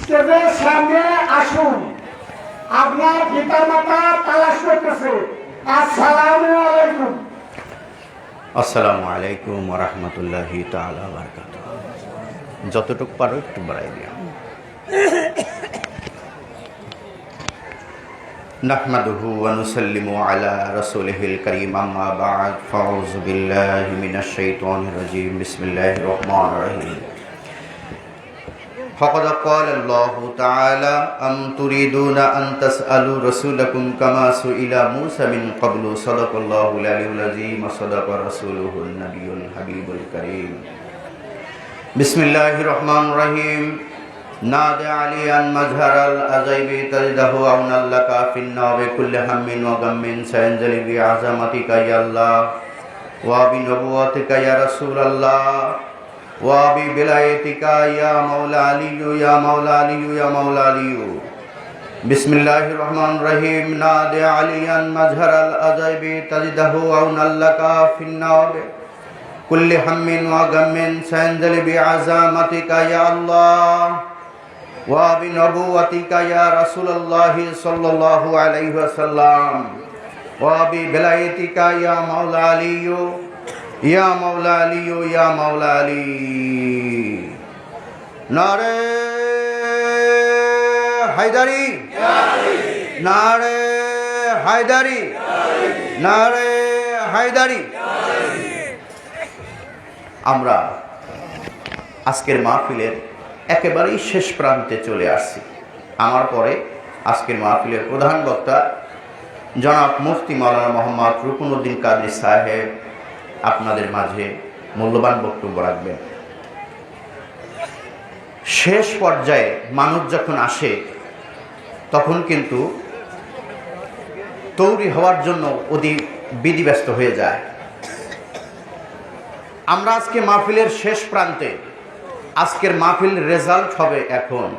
স্টেজের সামনে আসুন। আপনার পিতা মাতা তালাশ করতেছে। আসসালামু আলাইকুম। আসসালামু আলাইকুম ওয়া রাহমাতুল্লাহি তাআলা ওয়া বারাকাতুহু। যতটুকু পারো একটু বাড়াই দিও। নাহমাদুহু ওয়া নুসাল্লিমু আলা রাসূলিহিল কারীম, আম্মা বা'দ, ফাউযু বিল্লাহি মিনাশ শাইতানির রাজীম। বিসমিল্লাহির রহমানির রহিম। فقد قال الله تعالى أم تريدون أن تسألوا رسولكم كما سئل موسى من قبل صدق الله العلي العظيم وصدق رسوله النبي الحبيب الكريم. بسم الله الرحمن الرحيم. نادى عليا مظهر العجيب تجده عونا لك في النار كل هم وغم سينزل بعظمتك يا الله وبنبوتك يا رسول الله وببلايتك يا مولا علي يا مولا علي يا مولا علي. بسم الله الرحمن الرحيم. نادى عليا مظهر العجيب تجده عونا لك في النار كل هم وغم سينزل بعظمتك يا الله وبنبوتك يا رسول الله صلى الله عليه وسلم وببلايتك يا مولا علي يا مولا علي يا مولا علي. নারে হায়দারি, নারে হায়দারি, নারে হায়দারি। আমরা আজকের মাহফিলের একেবারেই শেষ প্রান্তে চলে আসছি। আমার পরে আজকের মাহফিলের প্রধান বক্তা জনাব মুফতি মাওলানা মোহাম্মদ রুকনউদ্দিন কাদরী সাহেব আপনাদের মাঝে মূল্যবান বক্তব্য রাখবেন। শেষ পর্যায়ে মানুষ যখন আসে তখন কিন্তু তৈরি হওয়ার জন্য অধিক বিধিব্যস্ত হয়ে যায়। আমরা আজকে মাহফিলের শেষ প্রান্তে, আজকের মাহফিল রেজাল্ট হবে এখন।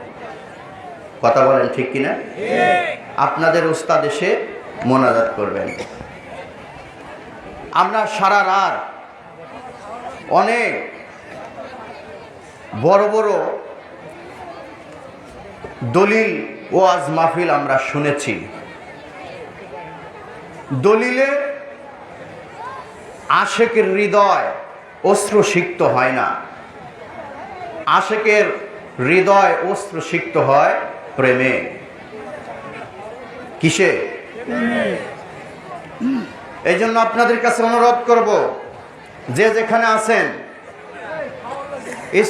কথা বলেন ঠিক কিনা? আপনাদের উস্তাদ এসে মোনাজাত করবেন। আমরা সারা রাত অনেক বড় বড় দলিল ওয়াজ মাহফিল আমরা শুনেছি। দলিলে আশেকের হৃদয় অশ্রুসিক্ত হয় না, আশেকের হৃদয় অশ্রুসিক্ত হয় প্রেমে। কিসে? এই জন্য আপনাদের কাছে অনুরোধ করব, যে যেখানে আছেন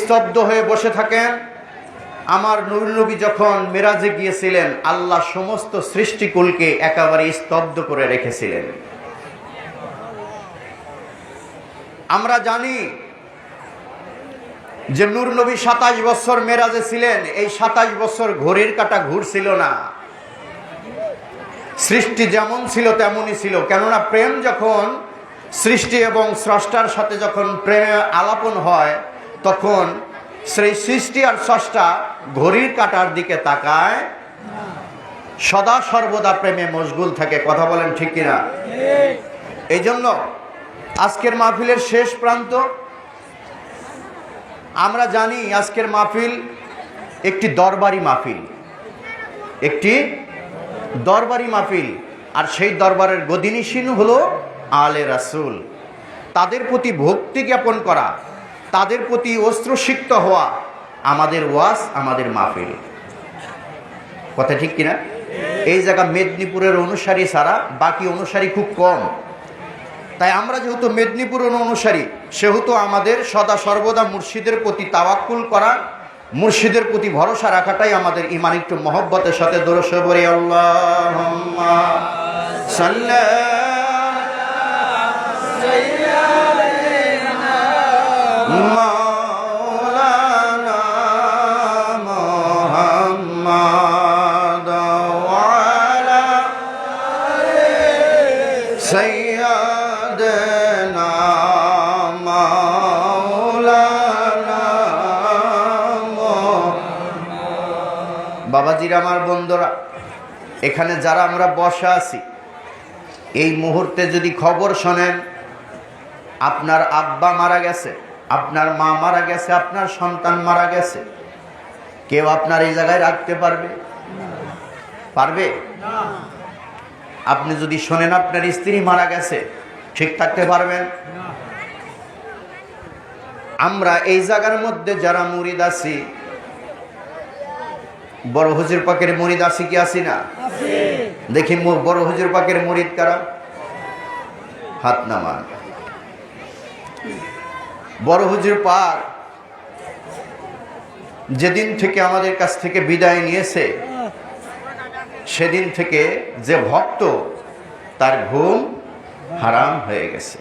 স্তব্ধ হয়ে বসে থাকেন। আমার নূর নবী যখন মেরাজে গিয়েছিলেন, আল্লাহ সমস্ত সৃষ্টিকুলকে একেবারে স্তব্ধ করে রেখেছিলেন। আমরা জানি যে নূর নবী 27 বছর মেরাজে ছিলেন। এই 27 বছর ঘড়ির কাঁটা ঘুরছিল না। সৃষ্টি যেমন ছিল তেমনই ছিল। কেননা প্রেম যখন সৃষ্টি এবং স্রষ্টার সাথে যখন প্রেমে আলাপন হয়, তখন সেই সৃষ্টি আর স্রষ্টা ঘড়ির কাঁটার দিকে তাকায়, সদা সর্বদা প্রেমে মশগুল থাকে। কথা বলেন ঠিক কিনা? এই জন্য আজকের মাহফিলের শেষ প্রান্ত। আমরা জানি আজকের মাহফিল একটি দরবারি মাহফিল, একটি দরবারি মাহফিল। আর সেই দরবারের গদিনিসীন হলো আলে রাসূল। তাদের প্রতি ভক্তি জ্ঞাপন করা, তাদের প্রতি অশ্রুসিক্ত হওয়া আমাদের ওয়াজ, আমাদের মাহফিল। কথা ঠিক কিনা? এই জায়গা মেদিনীপুরের অনুসারী ছাড়া বাকি অনুসারী খুব কম। তাই আমরা যেহেতু মেদিনীপুরের অনুসারী, সেহেতু আমাদের সদা সর্বদা মুর্শিদের প্রতি তাওয়াক্কুল করা, মুর্শিদের প্রতি ভরসা রাখাটাই আমাদের ঈমান। একটু মহব্বতের সাথে দরুদ শরীফ পড়ি। আল্লাহুম্মা সাল্লি মাওলানা মুহাম্মাদ ওয়া আলা সাইয়্যিদিনা বাবাজির, আমার বন্ধুরা, এখানে যারা আমরা বসা আছি, এই মুহূর্তে যদি খবর শোনেন আপনার আব্বা মারা গেছে, আপনার মা মারা গেছে, আপনার সন্তান মারা গেছে, কেউ আপনার এই জায়গায় রাখতে পারবে? পারবে? আপনি যদি শোনেন আপনার স্ত্রী মারা গেছে, ঠিক থাকতে পারবেন? আমরা এই জায়গার মধ্যে যারা মুরিদ আছি, বড় হুজুর পাকের মুরিদ আছি কি আছি না? দেখি বড় হুজুর পাকের মুরিদ কারা? হাত নামান। বড় হুজুর পাক যেদিন থেকে আমাদের কাছ থেকে বিদায় নিয়েছে, সেদিন থেকে যে ভক্ত তার ঘুম হারাম হয়ে গেছে।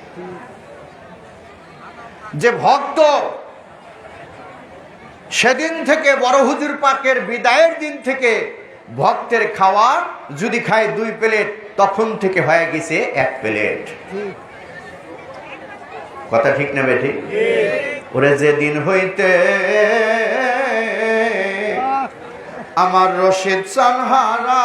যে ভক্ত সেদিন থেকে বড় হুজুর পাকের বিদায়ের দিন থেকে ভক্তের খাওয়া যদি খায় 2 প্লেট, তখন থেকে হয়ে গেছে 1 প্লেট। কথা ঠিক না বেঠিক? ওরে যেদিন হইতে আমার রশিদ সানহারা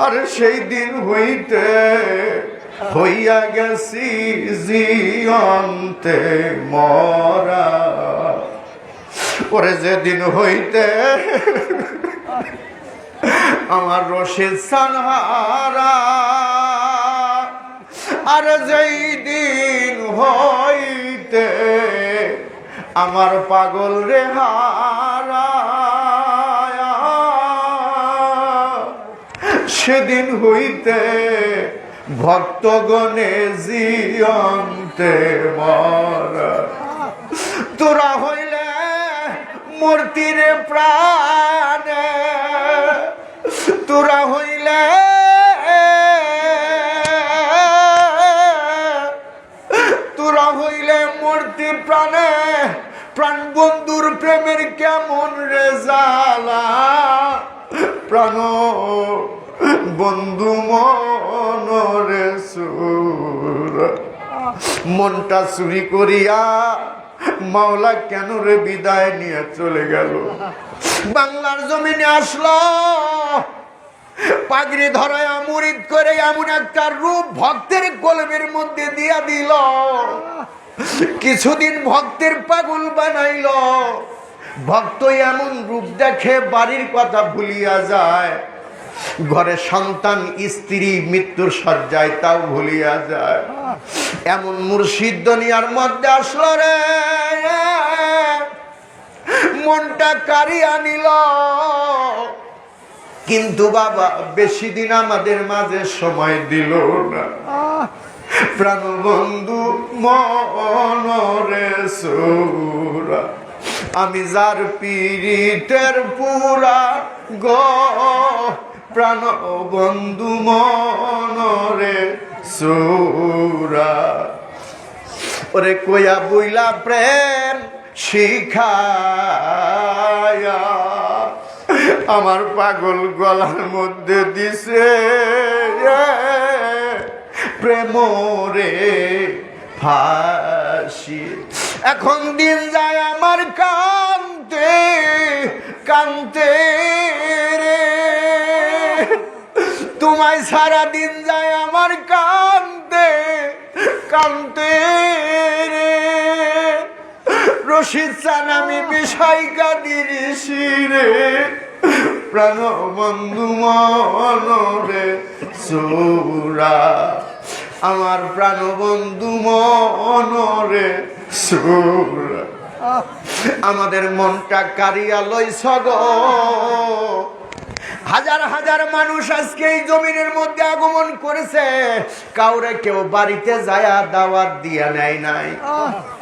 আরে সেই দিন হইতে হইয়া গেছি জিয়ন্তে মরা। ওরে যেদিন হইতে আমার রশিদ সানহারা আর যেই দিন হইতে আমার পাগল রে হারা, সেদিন হইতে ভক্তগণে জিয়ন্তে মরা। তোরা হইলে মূর্তির প্রাণে, তোরা হইলে তোরা হইলে মূর্তি প্রাণে, প্রাণ বন্ধুর প্রেমের কেমন রেজালা। প্রাণ বন্ধু মনরে সুর, মনটা চুরি করিয়া মাওলা কেন রে বিদায় নিয়ে চলে গেল। বাংলার জমিনে আসলো, পাগড়ি ধরায়া মুরিদ করে এমন একটা রূপ ভক্তের কলবের মধ্যে দিয়া দিল, কিছুদিন ভক্তের পাগল বানাইল। ভক্ত এমন রূপ দেখে বাড়ির কথা ভুলিয়া যায়, ঘরে সন্তান স্ত্রী মৃত্যুর শয্যায় তাও ভুলিয়া যায়। এমন মুর্শিদ দুনিয়ার মধ্যে আসলো রে, মনটা কারিয়া নিল। কিন্তু বাবা বেশি দিন আমাদের মাঝে সময় দিল না। প্রাণবন্ধু মনরে সুরা, আমি যার পীড়িতের পুরা গো, প্রাণ বন্ধু মনরে সুরা। ওরে কইয়া বইলা প্রেম শিখায়া আমার পাগল গলার মধ্যে দিছে প্রেম রে ফাঁসি। এখন দিন যায় আমার কান্তে কান্তে রে, তোমায় সারা দিন যায় আমার কান্তে কান্তে রে। রশিদ চান আমি বিষয় কাদির শিরে, প্রাণ বন্ধু মনরে সুরা, আমার প্রাণ বন্ধু মনরে সুরা। আমাদের মনটা কারিয়া লইছ গো। হাজার হাজার মানুষ আজকে এই জমিনের মধ্যে আগমন করেছে, কাউরে কেউ বাড়িতে যায়া দাওয়াত দিয়া নেয় নাই।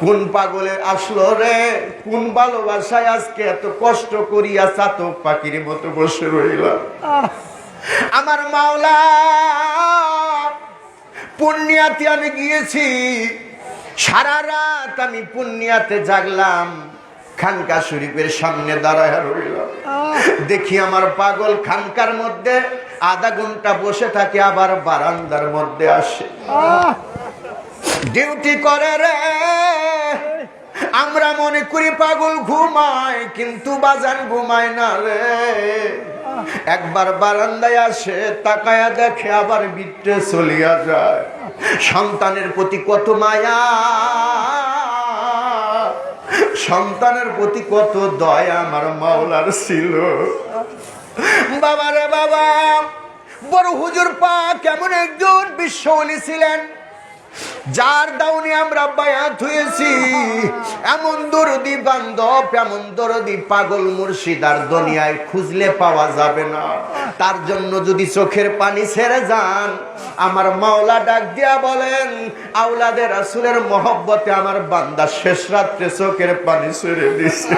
কোন পাগলে আসলো রে, কোন ভালোবাসায় আজকে এত কষ্ট করিয়া চাতক পাখির মতো বসে রইলাম। আমার মাওলা পুণ্যাতে আমি গিয়েছি, সারা রাত আমি পুণ্যাতে জাগলাম, খানকা শরীফের সামনে দাঁড়ায় রইলাম। দেখি আমার পাগল খানকার মধ্যে আধা ঘন্টা বসে থাকে, আবার বারান্দার মধ্যে আসে, ডিউটি করে রে। আমরা মনে করি পাগল ঘুমায়, কিন্তু বাজান ঘুমায় না রে। একবার বারান্দায় আসে, তাকায়া দেখে, আবার ভিতরে চলিয়া যায়। সন্তানের প্রতি কত মায়া, সন্তানের প্রতি কত দয়া আমার মাওলার ছিল। বাবারে বাবা, বড় হুজুর পাক এমন একজন বিশ্ব ওলি ছিলেন যার দাউনে আমরা বায়াত হয়েছি। এমন দরদি বান্ধব, এমন দরদি পাগল মুর্শিদ আর দুনিয়ায় খুঁজলে পাওয়া যাবে না। তার জন্য যদি চোখের পানি ছেড়ে যান, আমার মাওলা ডাক দিয়া বলেন, আওলাদে রাসূলের মহব্বতে আমার বান্দা শেষ রাত্রে চোখের পানি ছেড়ে দিছে।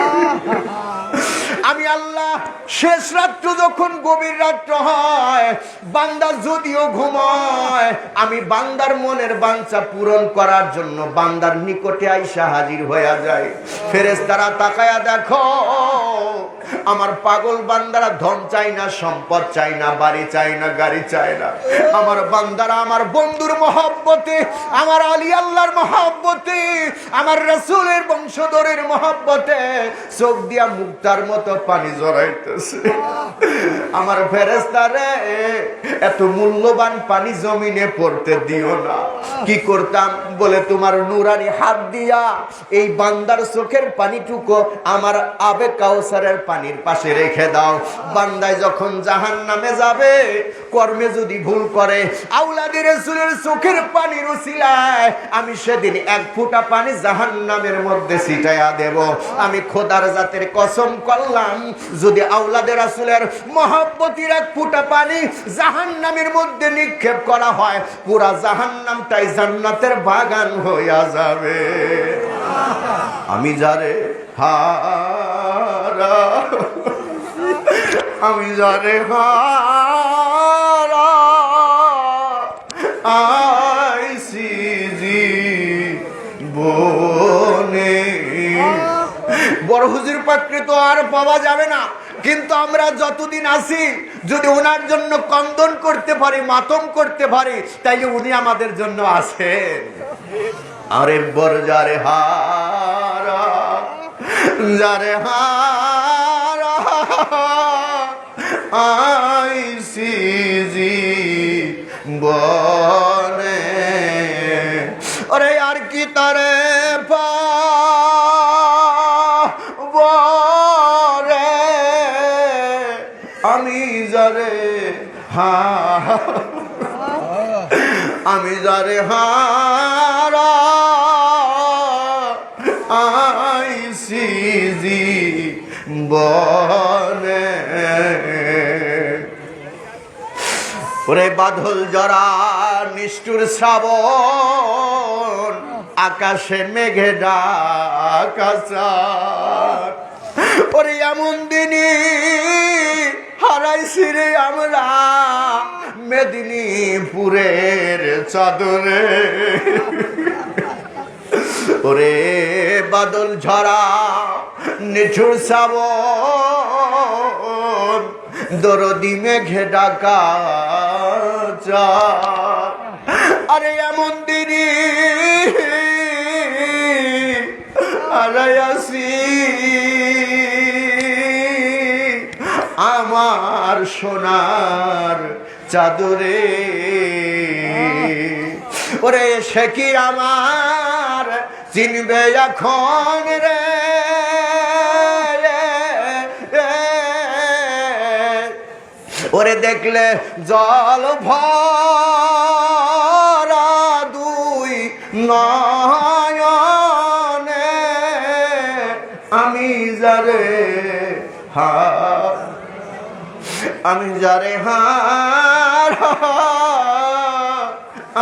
আমি আল্লাহ শেষ রাত্র যখন গভীর রাত্র হয়, বান্দা যদিও ঘুমায়, আমি বান্দার মনের বাঞ্ছা পূরণ করার জন্য বান্দার নিকটে আইসা হাজির হয়ে যায়। ফেরেশতারা তাকায়া দেখো, আমার পাগল বান্দারা ধন চাই না, সম্পদ চাই না, বাড়ি চাই না, গাড়ি চাই না। আমার বান্দারা আমার বন্ধুর মহব্বতে, আমার আলী আল্লাহর মহব্বতে, আমার রাসূলের বংশধরের মহব্বতে চোখ দিয়া মুক্তার মতো পানি জড়াইতেছে। আমার ফেরেশতারে এত মূল্যবান পানি জমিনে পড়তে দিও না। কি করতাম বলে, তোমার নুরানি হাত দিয়া এই বান্দার চোখের পানিটুকু আমার আবে কাউসারের পানির পাশে রেখে দাও। বান্দায় যখন জাহান্নামে যাবে, কর্মে যদি ভুল করে, আওলাদে রাসূলের চোখের পানির উসিলায় আমি সেদিন এক ফোঁটা পানি জাহান্নামের মধ্যে ছিটাইয়া দেব। আমি খোদার জাতের কসম করলাম, যদি আওলাদে রাসূলের মহব্বতের এক ফোঁটা পানি জাহান্নামের মধ্যে নিক্ষেপ করা হয়, পুরা জাহান্নামটাই জান্নাতের বাগান হইয়া যাবে। আমি যারে হারা, আমি যারে হারা আইসি জীবনে, বড় হুজুর পাককে তো আর পাওয়া যাবে না, কিন্তু আমরা যতদিন আছি যদি ওনার জন্য কন্দন করতে পারি, মাতম করতে পারি, তাইলে উনি আমাদের জন্য আছেন। আরে বর যারে হারা, যারে হারা আইসি জীবনে, ওরে আর কি তারে পাবরে, আমি যারে আমি যারে হারা আইসি জীবনে। ওরে বাদল জরা নিষ্ঠুর শ্রাবণ, আকাশে মেঘে ঢাকা, ওরে এমন দিনই হারাইছি রে আমরা মেদিনীপুরের চাদরে। ওরে বাদল ঝরা নিঠুর শ্রাবণ, দরদি মেঘে ঢাকা, আরে এমন দিনই হারাইছি আমার সোনার চাদরে। ওরে সে কি আমার চিনবে এখন রে, ওরে দেখলে জল ভরা দুই নয়নে, আমি যারে আমি যারে হার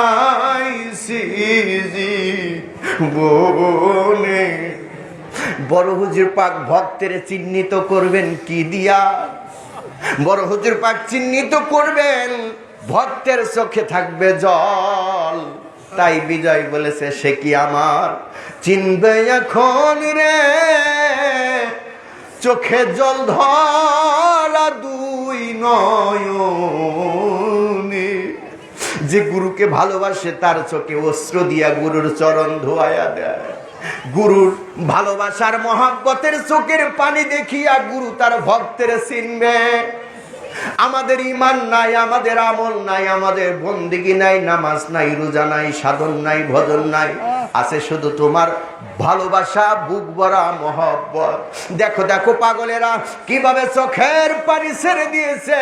আইসি জীবনে। বড় হুজুর পাক ভক্তের চিহ্নিত করবেন কি দিয়া? বড় হুজুর পাক চিহ্নিত করবেন, ভক্তের চোখে থাকবে জল। তাই বিজয় বলেছে, সে কি আমার চিনবে এখন রে, চোখে জল ধরা দুই নয়নে। যে গুরুকে ভালোবাসে তার চোখে অস্ত্র দিয়া গুরুর চরণ ধোয়া দেয়। গুরুর ভালোবাসার মহব্বতের চোখের পানি দেখিয়া গুরু তার ভক্তের চিনবে। আমাদের ঈমান নাই, আমাদের আমল নাই, আমাদের বন্দেগী নাই, নামাজ নাই, রোজা নাই, সাধন নাই, ভজন নাই, আছে শুধু তোমার ভালোবাসা, বুক ভরা মহব্বত। দেখো দেখো পাগলেরা কিভাবে চোখের পানি ছেড়ে দিয়েছে।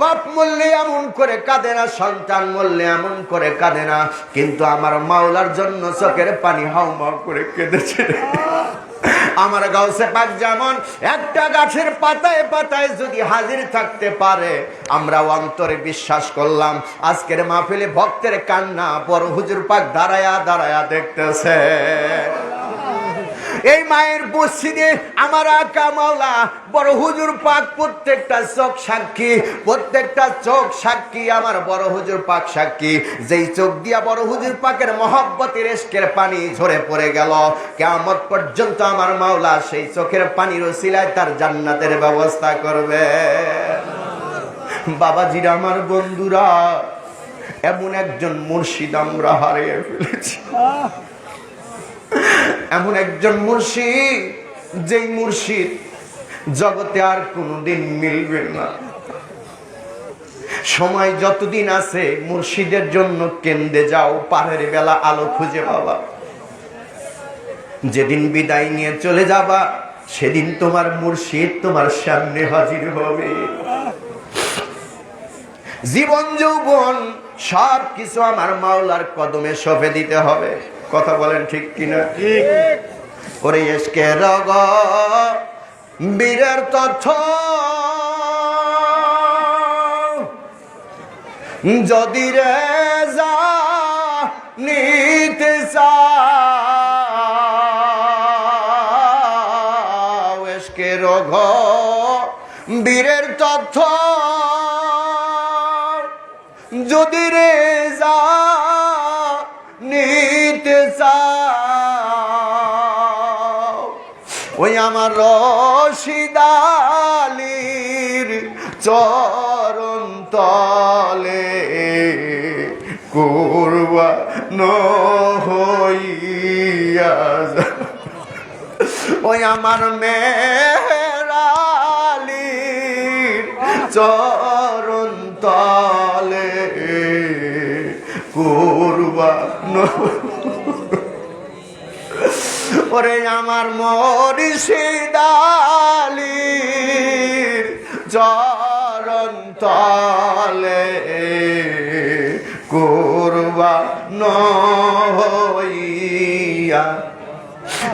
বাপ মরলে এমন করে কাঁদে না, সন্তান মরলে এমন করে কাঁদে না, কিন্তু আমার মাওলার জন্য চোখের পানি হাউমাউ করে কেঁদেছে। আমার গাউসে পাক যেমন একটা গাছের পাতায় পাতায় যদি হাজির থাকতে পারে, আমরা অন্তরে বিশ্বাস করলাম আজকের মাহফিলে ভক্তের কান্না বড় হুজুর পাক দাঁড়ায়া দাঁড়ায়া দেখতেছে। এই মায়ের মসজিদে আমার আকা মাওলা বড় হুজুর পাক প্রত্যেকটা চোখ সাক্ষী, প্রত্যেকটা চোখ সাক্ষী, আমার বড় হুজুর পাক সাক্ষী। যেই চোখ দিয়া বড় হুজুর পাকের মহব্বতের ইশকের পানি ঝরে পড়ে গেল, কিয়ামত পর্যন্ত আমার মাওলা সেই চোখের পানির ওসিলায় তার জান্নাতের ব্যবস্থা করবে। বাবাজিরা, আমার বন্ধুরা, এমন একজন মুর্শিদ আমরা হারিয়ে ফেলেছি। এমন একজন মুর্শিদ, যেই মুর্শিদ জগতে আর কোনোদিন মিলবে না। সময় যতদিন আছে মুর্শিদের জন্য কেন্দ্রে যাও, পারের বেলা আলো খুঁজে পাবা। যেদিন বিদায় নিয়ে চলে যাবা সেদিন তোমার মুর্শিদ তোমার সামনে হাজির হবে। জীবন যৌবন সব কিছু আমার মাওলার কদমে সঁপে দিতে হবে। কথা বলেন ঠিক কিনা? ওরে এসকে রগ বীরের তথ্য যদি রে যা নিতে চাও, এসকে রগ বীরের তথ্য যদি রে যা নিতে চাও, ওই আমার রশিদালির চরণ তলে কুরবান হইয়া যা, ওই আমার মেহরালির চরণ তলে কুরবান, ওরে আমার মুর্শিদালির চরণ তলে কুরবান হইয়া,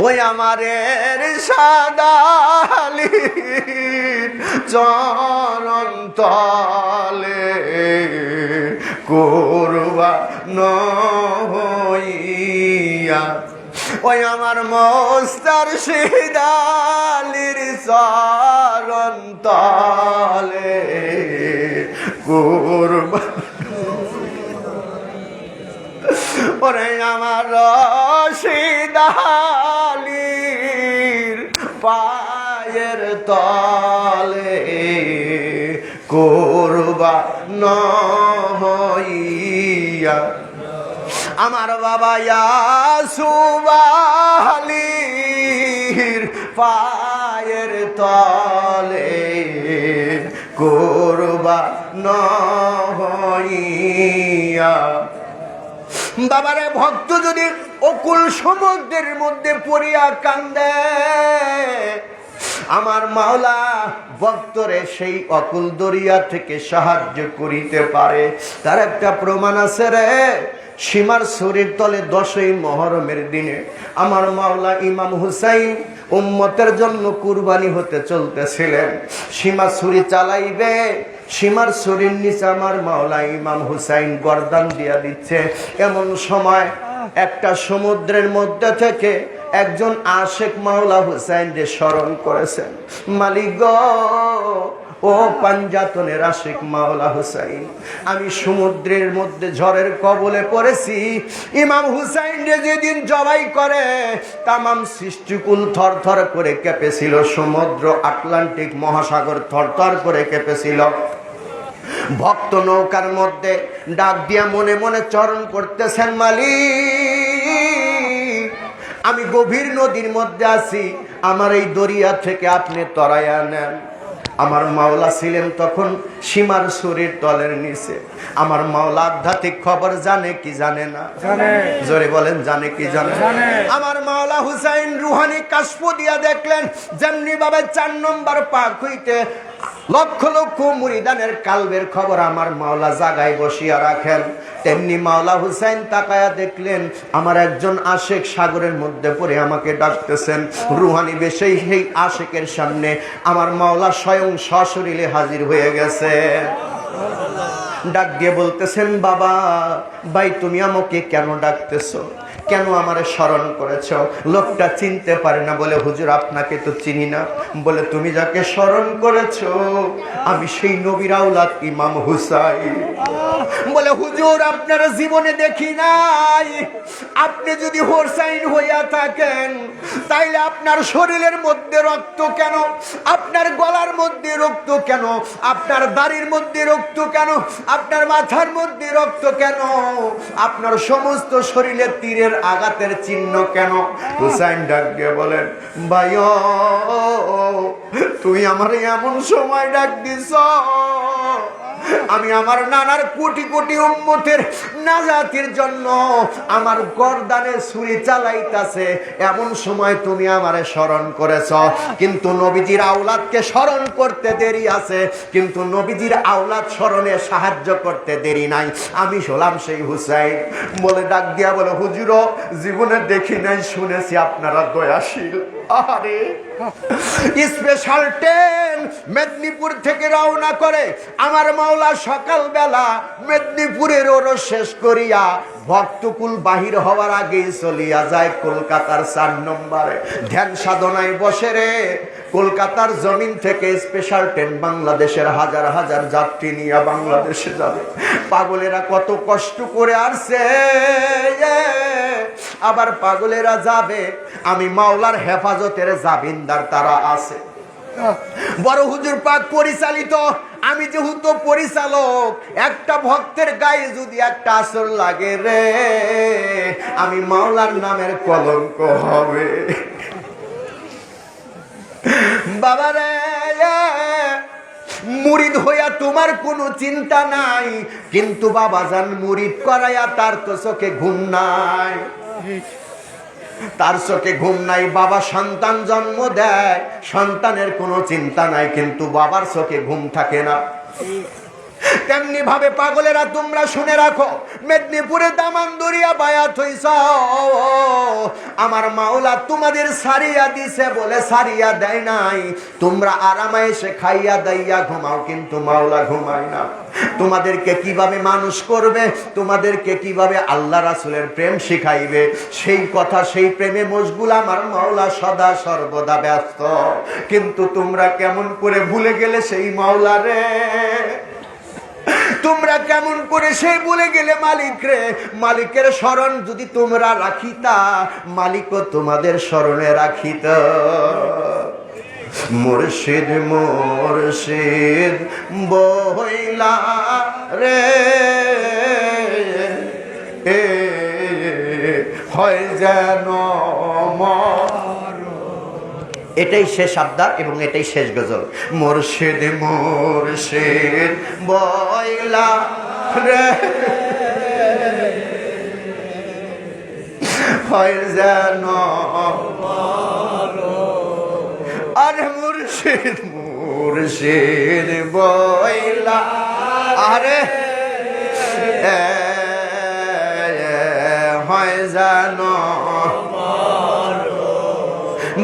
ওই আমারের সাদালির চরণ তলে কুরবান হইয়া, ওই আমার মোস্তার শিদালির চরণ তলে কুরবান, ওরে আমার রশিদালির পায়ের তলে কুরবান হইয়া, আমার বাবা ইয়াসুবালির পায়ের তলে কুরবান হইয়া। বাবারে, ভক্ত যদি অকুল সমুদ্রের মধ্যে পড়িয়া কান্দে, আমার মাওলা ভক্তরে সেই অকুল দরিয়া থেকে সাহায্য করিতে পারে। তার একটা প্রমাণ আছে রে। সীমার শরীর তলে 10ই মুহররমের দিনে আমার মাওলা ইমাম হুসাইন উম্মতের জন্য কুরবানি হতে চলতেছিলেন। সীমা ছুরি চালাইবে, সীমার ছুরির নিচে আমার মাওলা ইমাম হুসাইন গর্দান দিয়া দিচ্ছে। এমন সময় একটা সমুদ্রের মধ্যে থেকে একজন আশেক মাওলা হুসাইনকে স্মরণ করেছেন। মালিক গো, ও পাঞ্জাতনের আশেক মাওলা হুসাইন, আমি সমুদ্রের মধ্যে ঝড়ের কবলে পড়েছি। ইমাম হুসাইন যেদিন জবাই করে তামাম সৃষ্টিকুল থরথর করে কেঁপেছিল, সমুদ্র আটলান্টিক মহাসাগর থরথর করে কেঁপেছিল। ভক্ত নৌকার মধ্যে ডাক দিয়া মনে মনে চরণ করতেছেন, মালিক আমি গভীর নদীর মধ্যে আছি, আমার এই দরিয়া থেকে আপনি তরাইয়া নেন। আমার মাওলা ছিলেন তখন সীমার শরীর তলের নিচে। আমার মাওলা আধ্যাত্মিক খবর জানে কি জানে না? জোরে বলেন, জানে কি জানে? আমার মাওলা হুসাইন রুহানি কাশফ দিয়া দেখলেন যেমনি ভাবে 4 নম্বর পাক হইতে লক্ষ লক্ষ মুরিদানের কালবের খবর আমার মাওলা জাগায় বসিয়া রাখেন, তেমনি মাওলা হুসাইন তাকায়া দেখলেন আমার একজন আশেক সাগরের মধ্যে পড়ে আমাকে ডাকতেছেন। রুহানি বেশে সেই আশেকের সামনে আমার মাওলা স্বয়ং সশরীরে হাজির হয়ে গেছে। ডাক দিয়ে বলতেছেন, বাবা ভাই তুমি আমাকে কেন ডাকতেছো, কেন আমারে স্মরণ করেছো? লোকটা চিনতে পারে না, বলে হুজুর আপনাকে তো চিনি না। বলে তুমি যাকে স্মরণ করেছো আমি সেই নবীর আওলাদ ইমাম হুসাইন। বলে হুজুর আপনার জীবনে দেখি নাই, আপনি যদি হুসাইন হইয়া থাকেন তাইলে আপনার শরীরের মধ্যে রক্ত কেন, আপনার গলার মধ্যে রক্ত কেন, আপনার দাড়ির মধ্যে রক্ত কেন, আপনার মাথার মধ্যে রক্ত কেন, আপনার সমস্ত শরীরে তীরের আঘাতের চিহ্ন কেন? হুসাইন ডাক দিয়ে বলেন, ভাই তুই আমার এমন সময় ডাক দিছ আমি আমার নানার কোটি কোটি উম্মতের নাজাতের জন্য আমার গর্দানে ছুরি চালাইতাছে, এমন সময় তুমি আমারে স্মরণ করেছ। কিন্তু নবীজির আওলাদকে স্মরণ করতে দেরি আছে, কিন্তু নবীজির আওলাদ স্মরণে সাহায্য করতে দেরি নাই। আমি হলাম সেই হুসাইন। বলে ডাক দিয়া বলে, হুজুর জীবনে দেখি নাই, শুনেছি আপনারা দয়াশীল। আরে স্পেশাল ট্রেন মেদিনীপুর থেকে রওনা করে আমার মাওলা সকালবেলা মেদিনীপুরের ওরস শেষ করিয়া ভক্তকুল বাহির হওয়ার আগেই চলিয়া যায় কলকাতার 4 নম্বরে। ধ্যান সাধনায় বসে রে। কলকাতার জমিন থেকে স্পেশাল ট্রেন বাংলাদেশের হাজার হাজার যাত্রী নিয়ে বাংলাদেশে যাবে। পাগলেরা কত কষ্ট করে আসছে, আবার পাগলেরা যাবে। আমি মাওলার হেফাজতের জামিনদার, তারা আছে। বড় হুজুর পাক পরিচালিত, আমি যেহেতু পরিচালক, একটা ভক্তের গায়ে যদি একটা আসর লাগে রে, আমি মাওলার নামের কলঙ্ক হবে। বাবা রে, মুরিদ হইয়া তোমার কোনো চিন্তা নাই, কিন্তু বাবা জান মুরিদ করাইয়া তার তো চোখে ঘুম নাই, তার চোখে ঘুম নাই। বাবা সন্তান জন্ম দেয়, সন্তানের কোনো চিন্তা নাই, কিন্তু বাবার চোখে ঘুম থাকে না। তেমনি ভাবে পাগলেরা তোমরা শুনে রাখো, মেদিনীপুরে দামানদরিয়া বায়াত হইছ, আমার মাওলা তোমাদের সারিয়া দিছে বলে সারিয়া দেয় নাই। তোমরা আরামে এসে খাইয়া দাইয়া ঘুমাও, কিন্তু মাওলা ঘুমায় না। তোমাদেরকে কিভাবে মানুষ করবে, তোমাদেরকে কিভাবে আল্লাহ রাসূলের প্রেম শিখাইবে, সেই কথা সেই প্রেমে মশগুল আমার মাওলা সদা সর্বদা ব্যস্ত। কিন্তু তোমরা কেমন করে ভুলে গেলে সেই মাওলা রে, তোমরা কেমন করে সেই ভুলে গেলে মালিক রে। মালিকের স্মরণ যদি তোমরা রাখিতা, মালিকও তোমাদের স্মরণে রাখিত। মুর্শিদ মুর্শিদ বইলা রে, হয় যেন এটাই শেষ আবদার এবং এটাই শেষ গজল। মুর্শিদ মুর্শিদ বইলা রে, হয় যেন, আরে মুর্শিদ মুর্শিদ বইলা, আরে হয় যেন।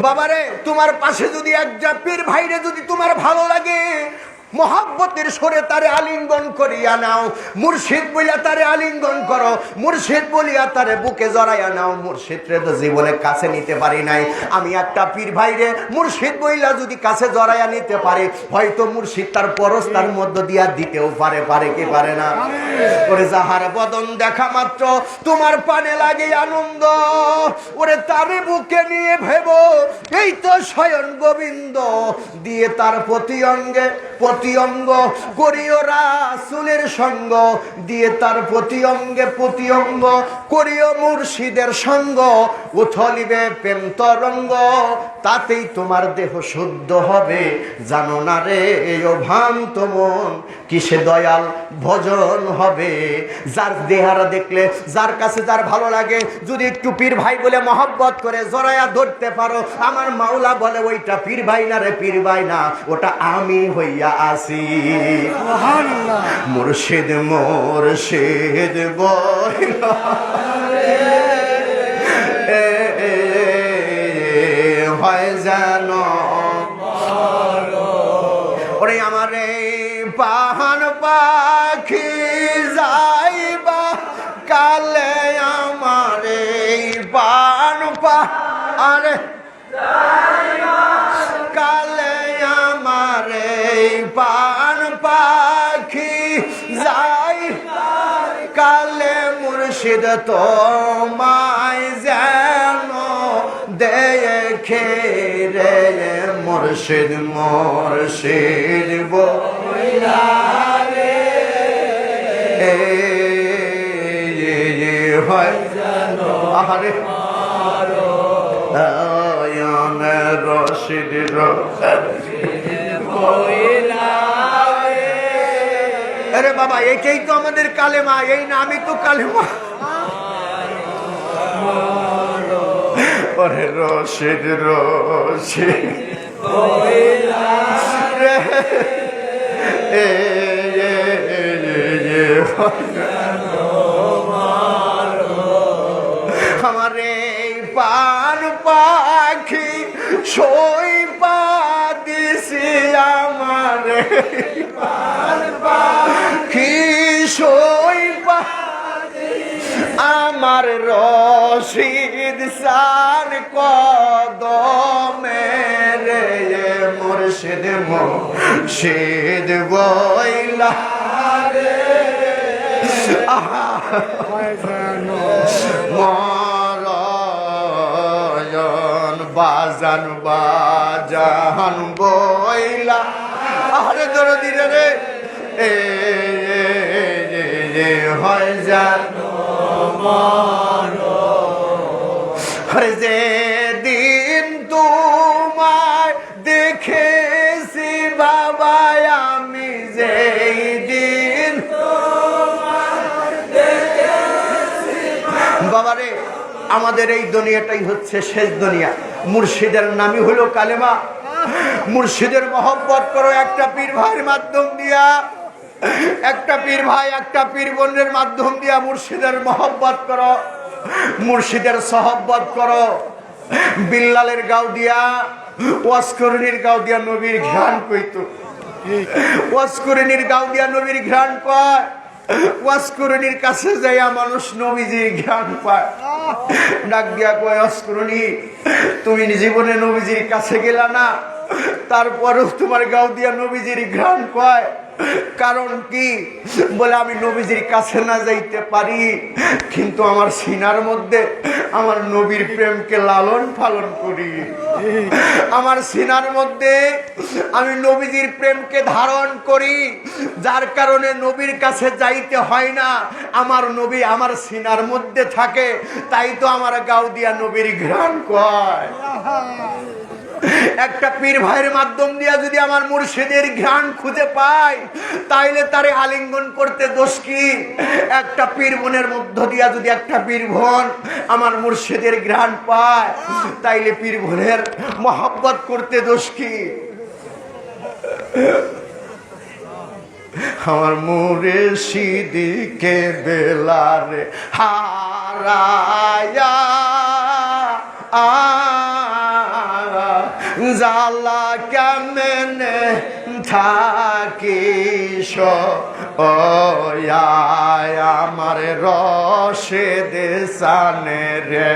বাবারে, তোমার পাশে যদি এক পীর ভাইরে যদি তোমার ভালো লাগে, মহাব্বতের সরে তারে আলিঙ্গন করিয়া নাও। মুর্শিদ বলিয়া তারে আলিঙ্গন করো, মুর্শিদ বলিয়া তারে বুকে জড়াইয়া নাও। মুর্শিদরে তো জীবনে কাছে নিতে পারি নাই, আমি একটা পীর ভাইরে মুর্শিদ বইলা যদি কাছে জড়াইয়া নিতে পারে, হয়তো মুর্শিদ তার পরশ তার মধ্য দিয়া দিতেও পারে, পারে কি পারে না? ওরে যাহার বদন দেখা মাত্র তোমার পানে লাগে আনন্দ, ওরে তারে বুকে নিয়ে ভেবো এই তো স্বয়ং গোবিন্দ, দিয়ে তার প্রতি অঙ্গে প্রতি অঙ্গ করিও রাসূলের সঙ্গ, দিয়ে তার প্রতি অঙ্গে প্রতি অঙ্গ করিও মুর্শিদের সঙ্গ, উথলিবে প্রেম তরঙ্গ, তাতেই তোমার দেহ শুদ্ধ হবে। জানো না রে ও ভ্রান্ত মন, কিসে দয়াল ভজন হবে। যার দেহারা দেখলে, যার কাছে যার ভালো লাগে, যদি একটু পীর ভাই বলে মহব্বত করে জড়ায়া ধরতে পারো, আমার মাওলা বলে ওইটা পীর ভাই না রে, পীর ভাই না, ওটা আমি হইয়া আসি। মুর্শিদ মুর্শিদ বইলা হয় যেন ওরে আমার পাহান পাখি যাইবা কালে, আমার পান পা আরে কালে, আমার পান পাখি যাই কালে, মুর্শিদ তোমায় যেন দেখে রে। মুর্শিদ মুর্শিদ বইলা রে হয় আরে রশিদ আরে বাবা, এটাই তো আমাদের কালেমা, এই নামই তো কালেমা। ওরে রশিদ রশিদ আমার এই পান পাখি সই পা দিছি, আমার পান পাখি সই পা, আমার রশিদ সার কদমে রে। মুর্শিদ মুর্শিদ বইলা রে মরণ বাজান বাজান বইলা আরে দরদি রে হয় জানো হরে যে দিন তোমায় দেখেছি বাবা, আমি যেই দিন বাবারে, আমাদের এই দুনিয়াটাই হচ্ছে শেষ দুনিয়া। মুর্শিদের নামই হলো কালেমা। মুর্শিদের মহব্বত করো একটা পীর ভাইয়ের মাধ্যম দিয়া, একটা পীর ভাই একটা পীর বোনের মাধ্যম দিয়া মুর্শিদের মহব্বত করো, মুর্শিদের সহব্বত করো। বিল্লালের গাও দিয়া, ওয়াসকরণীর গাও দিয়া নবীর ঘ্রাণ কইতো, ওয়াসকরণীর গাও দিয়া নবীর ঘ্রাণ কয়। ওয়াসকরণীর কাছে যাইয়া মানুষ নবীজির ঘ্রাণ পায়। ডাক দিয়া কয়, ওয়াসকরণী তুমি জীবনে নবীজির কাছে গেলা না, তারপরেও তোমার গাও দিয়া নবীজির ঘ্রাণ কয়। কারণ কি? বলে আমি নবীজির কাছে না যাইতে পারি, কিন্তু আমার সিনার মধ্যে আমার নবীর প্রেমকে লালন পালন করি। আমার সিনার মধ্যে আমি নবীজির প্রেমকে ধারণ করি, যার কারণে নবীর কাছে যাইতে হয় না, আমার নবী আমার সিনার মধ্যে থাকে। তাই তো আমার গাও দিয়া নবীর ঘ্রাণ কয়। একটা পীর ভাইয়ের মাধ্যম দিয়া যদি আমার মুর্শিদের ঘ্রাণ খুঁজে পাই, তাইলে তারে আলিঙ্গন করতে দোষ কি? একটা পীর বোনের মধ্য দিয়া যদি একটা পীর বোন আমার মুর্শিদের ঘ্রাণ পায়, তাইলে পীর বোনের মহব্বত করতে দোষ কি? আমার মুর্শিদকে বেলারে হারায়া জালা কেমনে থাকিস আমার রসে দেশানে রে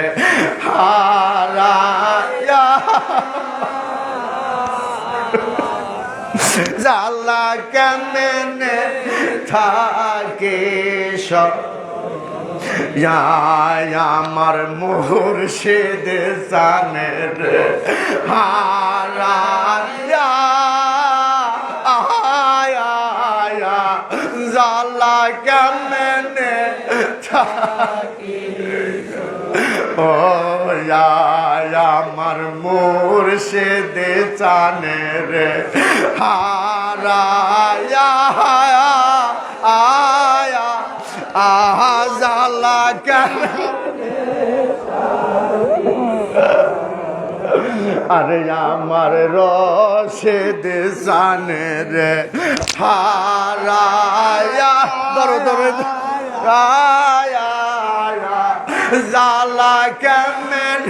হারায়া জালা কেমনে থাকিস আমার মুর্শিদ জানের হারায়া ও আমার মুর্শিদ চানে রে হারায়া আয়া জালা কেন আরে আমার রশিদ জানে রে হারায়া ধরো ধরো জালা কেমন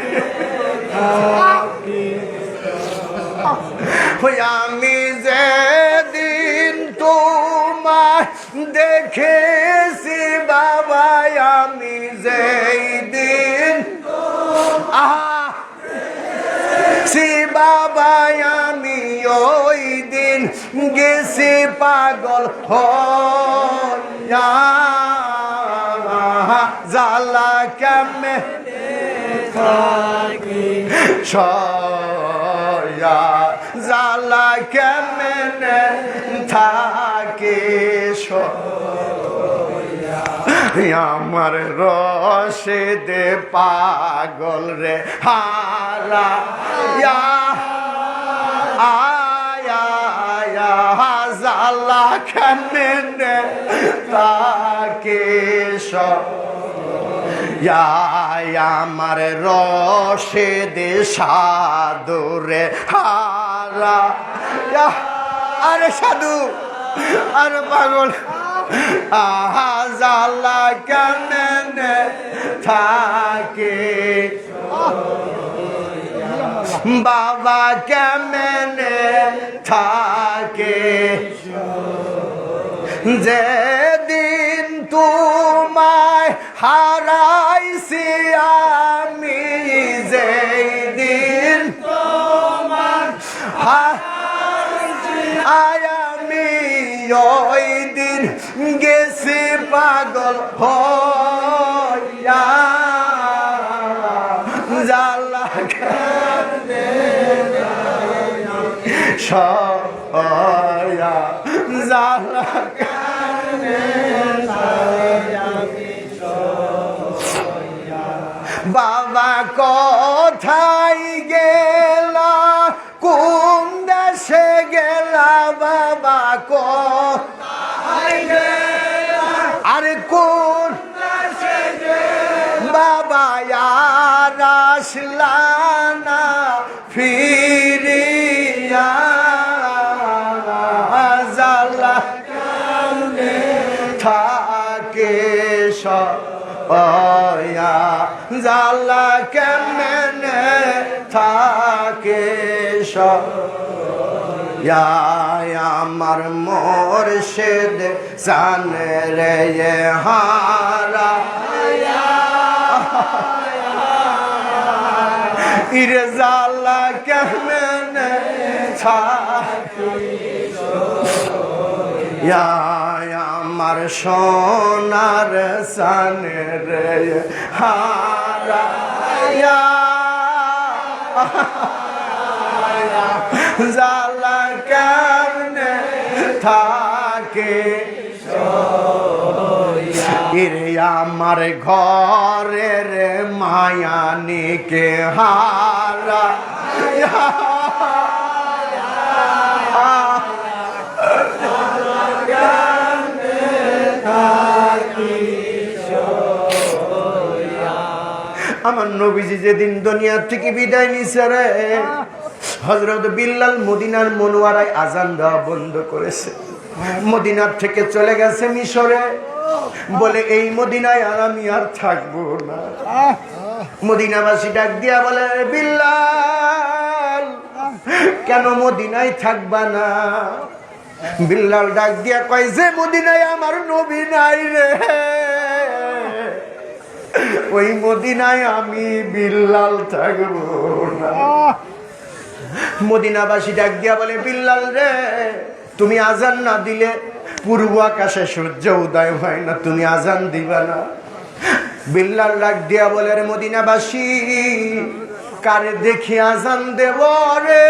আমি যে দিন তোমায় দেখেছি বাবা আমি যে দিন সি বাবা আমি ওই দিন গেছি পাগল হইয়া জালা কেমনে থাকি সয়া জালা কেমনে থাকে আমার রশিদ পাগল রে হারা আয়া জালা কেমনে তাকে আমার রশিদ সাধুরে হারা আরে সাধু আরে পাগল জালা কেমনে থাকে বাবা কেমনে থাকে যেদিন তোমায় হারাইছি আমি যেদিন তোমার আমি ওই দিন গেছি পাগল হইয়া জালা সয়া জালা বাবা কোথায় গেলা কোন দেশে গেলা বাবা কোথায় গেলা আরে কোন দেশে বাবা আর আসলা না ফিরিয়া জালা থাকে সয়া জালা কেমনে থাকে সয়া আমার মুর্শিদ জানে রে হারা ইরে জালা কেমনে থাকে আমার সোনার সানে রে হারা জালা কেমনে থাকে ইরে আমার ঘরের মায়ানিকে হারা আমার নবীজি যেদিন দুনিয়া থেকে বিদায় নিছে রে হযরত বিল্লাল মদিনার মনোয়ারায় আজান দেওয়া বন্ধ করেছে মদিনার থেকে চলে গেছে মিশরে বলে এই মদিনায় আর আমি আর থাকবো না মদিনাবাসী ডাক দিয়া বলে বিল্লাল কেন মদিনায় থাকবা না বিল্লাল ডাক দিয়া কয় যে মদিনায় আমার নবী নাই রে ওই মদিনায় আমি বিল্লাল থাকবো না মদিনাবাসী ডাক দিয়া বলে বিল্লাল রে তুমি আজান না দিলে পূর্ব আকাশে সূর্য উদয় হয় না তুমি আজান দিবা না বিল্লাল ডাক দিয়া বলে রে মদিনাবাসী কারে দেখি আজান দেব রে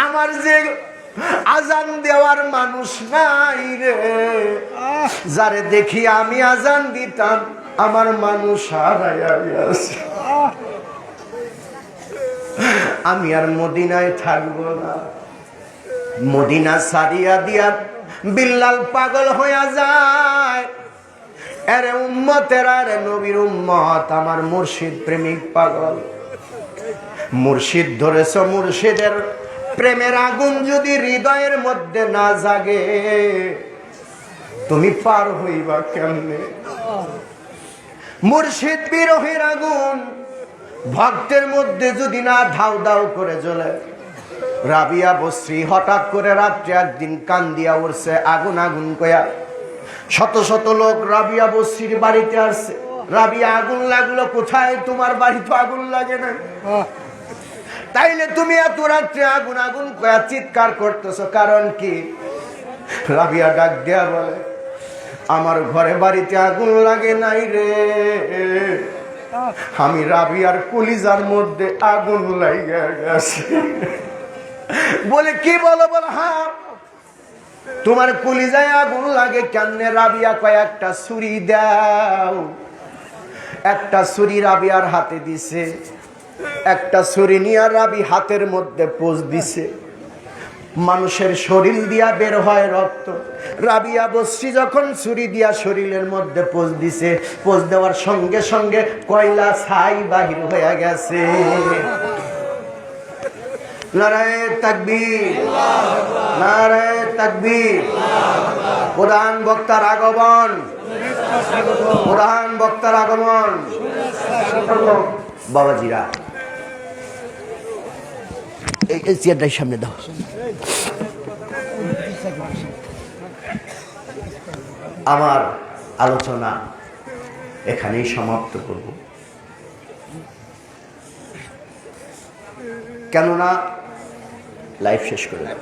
আমার যে আজান দেওয়ার মানুষ নাই রে যারে দেখি আমি আজান দিতাম আমার মানুষ হারাইয়া গেছে, আমি আর মদিনায় থাকবো না। মদিনা সারিয়া দিয়া বিল্লাল পাগল হইয়া যায়। আরে উম্মতেরা, রে নবীর উম্মত, আমার মুর্শিদ প্রেমিক পাগল। মুর্শিদ ধরেছ, মুর্শিদের প্রেমের আগুন যদি হৃদয়ের মধ্যে না জাগে, তুমি পার হইবা কেমনে? মুর্শিদ বিরহের আগুন ভক্তের মধ্যে যদি না ধাউ ধাউ করে জ্বলে। রাবিয়া বসরি হঠাৎ করে রাত্রে একদিন কান্দিয়া উঠছে আগুন আগুন কয়া। শত শত লোক রাবিয়া বসরির বাড়িতে আসছে। রাবিয়া, আগুন লাগলো কোথায়? তোমার বাড়ি তো আগুন লাগে না, তাইলে তুমি এত রাত্রে আগুন আগুন কয়া চিৎকার করতেছো, কারণ কি? রাবিয়া ডাক দেয়া বলে, আমার ঘরে বাড়িতে আগুন লাগে নাই রে, আমি রাবিয়ার কলিজার মধ্যে আগুন লাগিয়া গেছে। বলে কি বলো? বল হ্যাঁ, তোমার কলিজায় আগুন লাগে কেমনে? রাবিয়া কয়, একটা ছুরি দাও। একটা ছুরি রাবিয়ার হাতে দিছে। একটা ছুরি নিয়ে রাবি হাতের মধ্যে পোজ দিছে। মানুষের শরীর দিয়া বের হয় রক্ত। রাবিয়া বসরি যখন ছুরি দিয়া শরীরের মধ্যে পোজ দিছে, পোজ দেওয়ার সঙ্গে সঙ্গে কয়লা ছাই বাহির হয়ে গেছে। নারায়ে তাকবীর, নারায়ে তাকবীর। প্রধান বক্তার আগমন, প্রধান বক্তার আগমন। বাবাজিরা, এই চেয়ারটাই সামনে দাও। আমার আলোচনা এখানেই সমাপ্ত করব, কেননা লাইভ শেষ করে দেব।